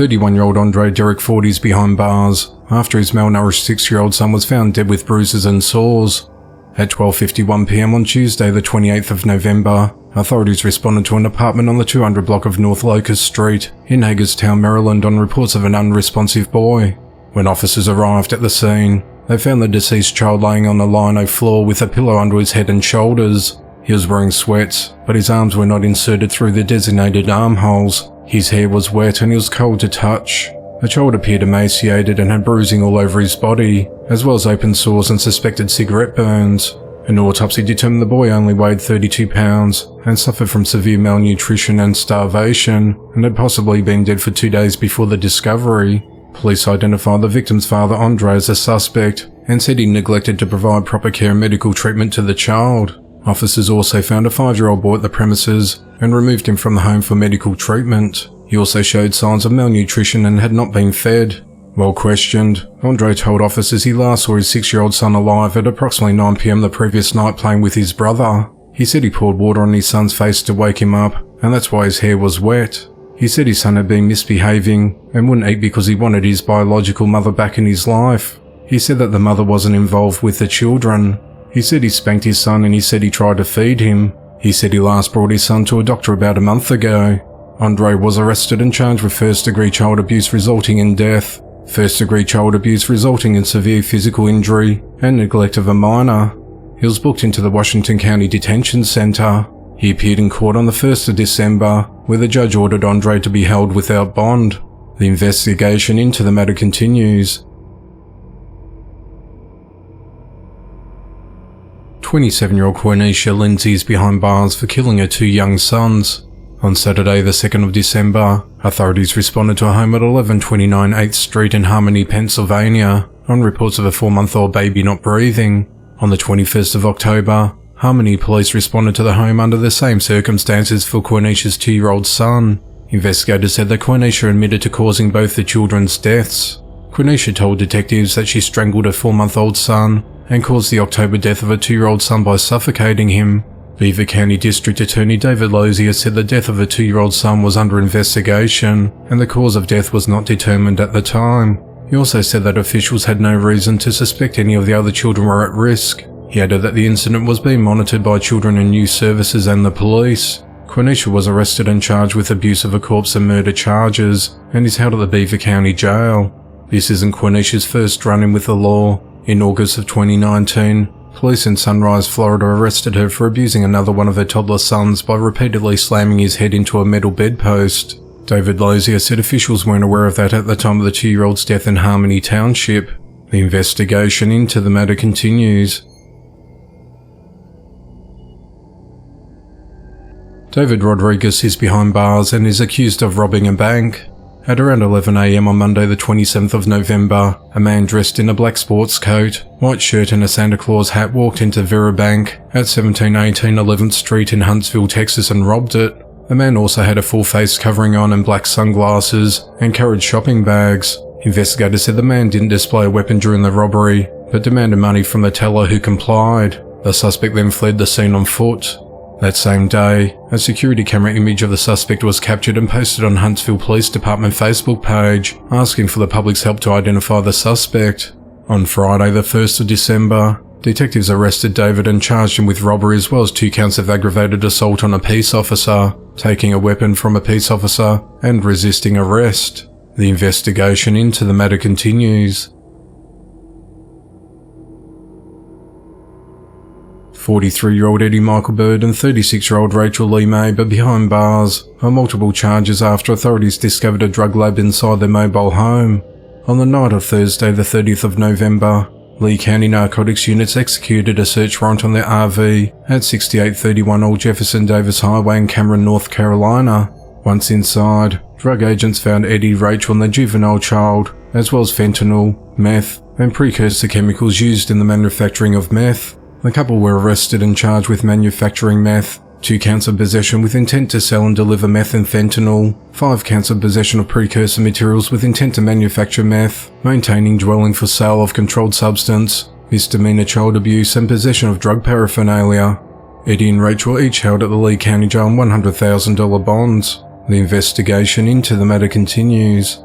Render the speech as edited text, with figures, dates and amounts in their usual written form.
31-year-old Andre Derek Ford is behind bars after his malnourished 6-year-old son was found dead with bruises and sores. At 12:51 p.m. on Tuesday the 28th of November, authorities responded to an apartment on the 200 block of North Locust Street in Hagerstown, Maryland on reports of an unresponsive boy. When officers arrived at the scene, they found the deceased child laying on the lino floor with a pillow under his head and shoulders. He was wearing sweats, but his arms were not inserted through the designated armholes. His hair was wet and he was cold to touch. The child appeared emaciated and had bruising all over his body, as well as open sores and suspected cigarette burns. An autopsy determined the boy only weighed 32 pounds and suffered from severe malnutrition and starvation, and had possibly been dead for 2 days before the discovery. Police identified the victim's father, Andre, as a suspect and said he neglected to provide proper care and medical treatment to the child. Officers also found a 5-year-old boy at the premises and removed him from the home for medical treatment. He also showed signs of malnutrition and had not been fed. While questioned, Andre told officers he last saw his 6-year-old son alive at approximately 9 p.m. the previous night playing with his brother. He said he poured water on his son's face to wake him up, and that's why his hair was wet. He said his son had been misbehaving and wouldn't eat because he wanted his biological mother back in his life. He said that the mother wasn't involved with the children. He said he spanked his son and he said he tried to feed him. He said he last brought his son to a doctor about a month ago. Andre was arrested and charged with first-degree child abuse resulting in death, first-degree child abuse resulting in severe physical injury, and neglect of a minor. He was booked into the Washington County Detention Center. He appeared in court on the 1st of December, where the judge ordered Andre to be held without bond. The investigation into the matter continues. 27-year-old Quenisha Lindsay is behind bars for killing her 2 young sons. On Saturday the 2nd of December, authorities responded to a home at 1129 8th Street in Harmony, Pennsylvania, on reports of a 4-month-old baby not breathing. On the 21st of October, Harmony police responded to the home under the same circumstances for Quenisha's 2-year-old son. Investigators said that Quenisha admitted to causing both the children's deaths. Quenisha told detectives that she strangled her 4-month-old son and caused the October death of her 2-year-old son by suffocating him. Beaver County District Attorney David Lozier said the death of her 2-year-old son was under investigation and the cause of death was not determined at the time. He also said that officials had no reason to suspect any of the other children were at risk. He added that the incident was being monitored by Children and Youth Services and the police. Quenisha was arrested and charged with abuse of a corpse and murder charges and is held at the Beaver County Jail. This isn't Quenisha's first run-in with the law. In August of 2019, police in Sunrise, Florida arrested her for abusing another one of her toddler sons by repeatedly slamming his head into a metal bedpost. David Lozier said officials weren't aware of that at the time of the 2-year-old's death in Harmony Township. The investigation into the matter continues. David Rodriguez is behind bars and is accused of robbing a bank. At around 11 a.m. on Monday the 27th of November, a man dressed in a black sports coat, white shirt and a Santa Claus hat walked into Vera Bank at 1718 11th Street in Huntsville, Texas and robbed it. The man also had a full face covering on and black sunglasses and carried shopping bags. Investigators said the man didn't display a weapon during the robbery, but demanded money from the teller who complied. The suspect then fled the scene on foot. That same day, a security camera image of the suspect was captured and posted on Huntsville Police Department Facebook page, asking for the public's help to identify the suspect. On Friday the 1st of December, detectives arrested David and charged him with robbery as well as 2 counts of aggravated assault on a peace officer, taking a weapon from a peace officer, and resisting arrest. The investigation into the matter continues. 43-year-old Eddie Michael Bird and 36-year-old Rachel Lee Mabe are behind bars on multiple charges after authorities discovered a drug lab inside their mobile home. On the night of Thursday the 30th of November, Lee County Narcotics Units executed a search warrant on their RV at 6831 Old Jefferson Davis Highway in Cameron, North Carolina. Once inside, drug agents found Eddie, Rachel and the juvenile child, as well as fentanyl, meth, and precursor chemicals used in the manufacturing of meth. The couple were arrested and charged with manufacturing meth, 2 counts of possession with intent to sell and deliver meth and fentanyl, 5 counts of possession of precursor materials with intent to manufacture meth, maintaining dwelling for sale of controlled substance, misdemeanor child abuse and possession of drug paraphernalia. Eddie and Rachel were each held at the Lee County Jail on $100,000 bonds. The investigation into the matter continues.